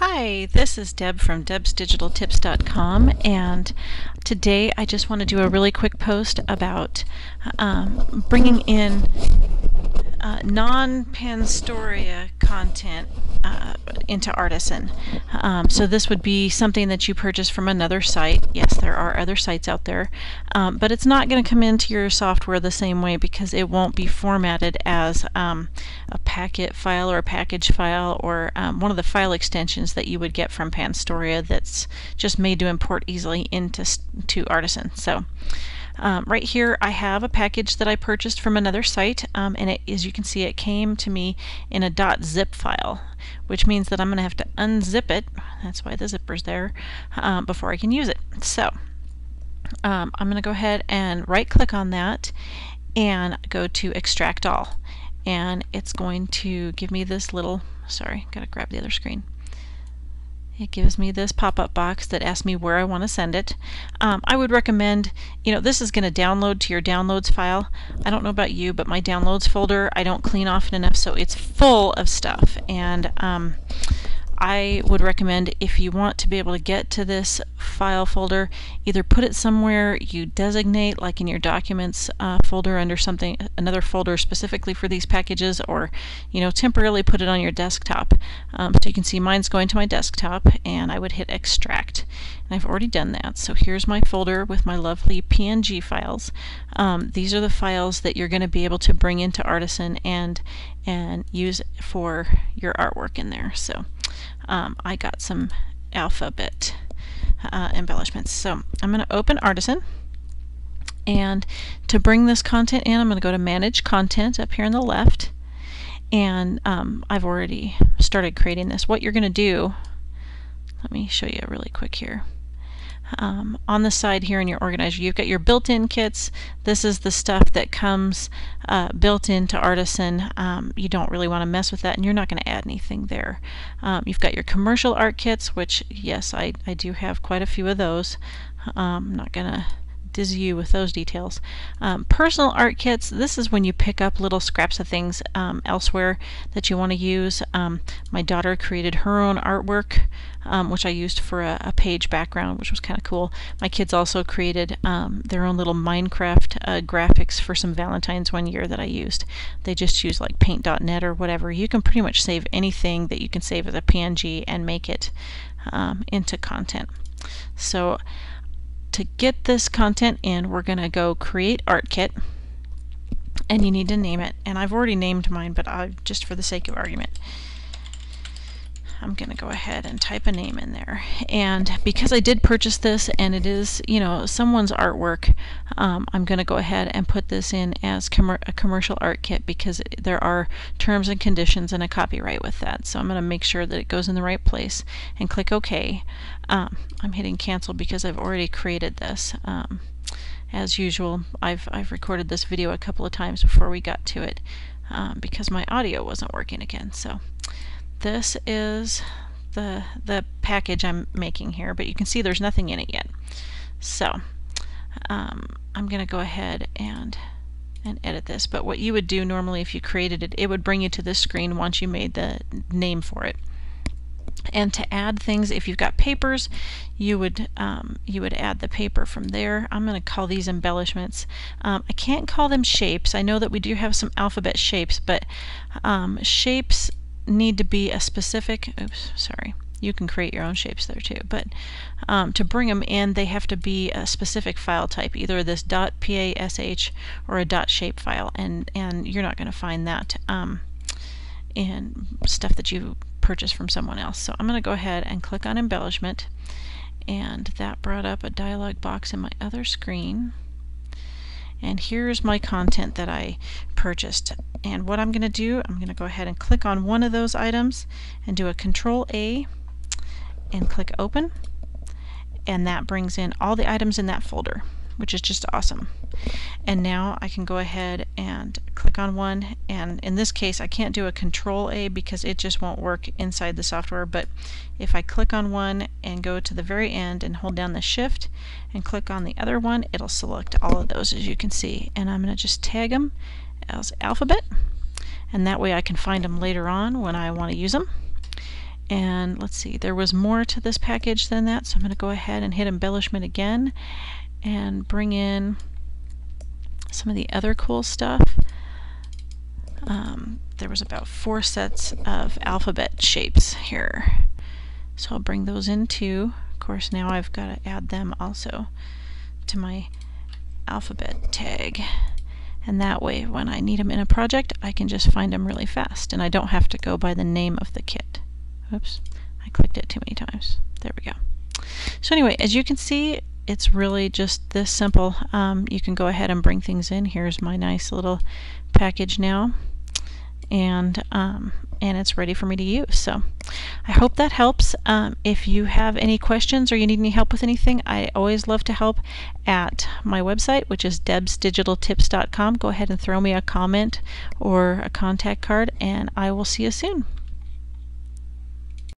Hi, this is Deb from debsdigitaltips.com, and today I just want to do a really quick post about bringing in non-Panstoria content into Artisan. So this would be something that you purchase from another site. Yes, there are other sites out there, but it's not going to come into your software the same way because it won't be formatted as a packet file or a package file or one of the file extensions that you would get from Panstoria that's just made to import easily into Artisan. So right here I have a package that I purchased from another site, and as you can see, it came to me in a .zip file, which means that I'm going to have to unzip it. That's why the zipper's there, before I can use it. So I'm going to go ahead and right click on that and go to extract all, and it's going to give me this little, sorry, gotta grab the other screen. It gives me this pop-up box that asks me where I want to send it. I would recommend, this is going to download to your downloads file. I don't know about you, but my downloads folder I don't clean often enough, so it's full of stuff. And I would recommend, if you want to be able to get to this file folder, either put it somewhere you designate, like in your documents folder under another folder specifically for these packages, or temporarily put it on your desktop. So you can see mine's going to my desktop, and I would hit extract. And I've already done that. So here's my folder with my lovely PNG files. These are the files that you're going to be able to bring into Artisan and use for your artwork in there. So I got some alphabet embellishments. So I'm going to open Artisan, and to bring this content in, I'm going to go to Manage Content up here on the left, and I've already started creating this. What you're going to do, let me show you really quick here. On the side here in your organizer, you've got your built-in kits. This is the stuff that comes built into Artisan. You don't really want to mess with that, and you're not going to add anything there. You've got your commercial art kits, which, yes, I do have quite a few of those. I'm not going to dizzy you with those details. Personal art kits, this is when you pick up little scraps of things elsewhere that you want to use. My daughter created her own artwork, which I used for a page background, which was kind of cool. My kids also created their own little Minecraft graphics for some Valentines one year that I used. They just used like paint.net or whatever. You can pretty much save anything that you can save as a PNG and make it into content. So to get this content in, we're going to go create art kit, and you need to name it. And I've already named mine, but just for the sake of argument, I'm going to go ahead and type a name in there. And because I did purchase this and it is, someone's artwork, I'm going to go ahead and put this in as a commercial art kit, because there are terms and conditions and a copyright with that. So I'm going to make sure that it goes in the right place and click OK. I'm hitting cancel because I've already created this. As usual, I've recorded this video a couple of times before we got to it because my audio wasn't working again. So this is the package I'm making here, but you can see there's nothing in it yet. So I'm going to go ahead and edit this. But what you would do normally if you created it, it would bring you to this screen once you made the name for it. And to add things, if you've got papers, you would add the paper from there. I'm going to call these embellishments. I can't call them shapes. I know that we do have some alphabet shapes, but shapes need to be a specific, oops, sorry, you can create your own shapes there too, but to bring them in, they have to be a specific file type, either this .pash or a .shape file, and you're not going to find that in stuff that you purchase from someone else. So I'm going to go ahead and click on embellishment, and that brought up a dialog box in my other screen. And here's my content that I purchased. And what I'm going to do, I'm going to go ahead and click on one of those items and do a Control-A and click Open. And that brings in all the items in that folder, which is just awesome. And now I can go ahead and click on one, and in this case I can't do a Control-A because it just won't work inside the software, but if I click on one and go to the very end and hold down the Shift and click on the other one, it'll select all of those, as you can see. And I'm going to just tag them as alphabet, and that way I can find them later on when I want to use them. And let's see, there was more to this package than that, so I'm going to go ahead and hit embellishment again and bring in some of the other cool stuff. There was about 4 sets of alphabet shapes here, so I'll bring those in too. Of course, now I've got to add them also to my alphabet tag, and that way when I need them in a project I can just find them really fast and I don't have to go by the name of the kit. Oops, I clicked it too many times. There we go. So anyway, as you can see, it's really just this simple. You can go ahead and bring things in. Here's my nice little package now, and it's ready for me to use. So I hope that helps. If you have any questions or you need any help with anything, I always love to help at my website, which is debsdigitaltips.com. Go ahead and throw me a comment or a contact card, and I will see you soon.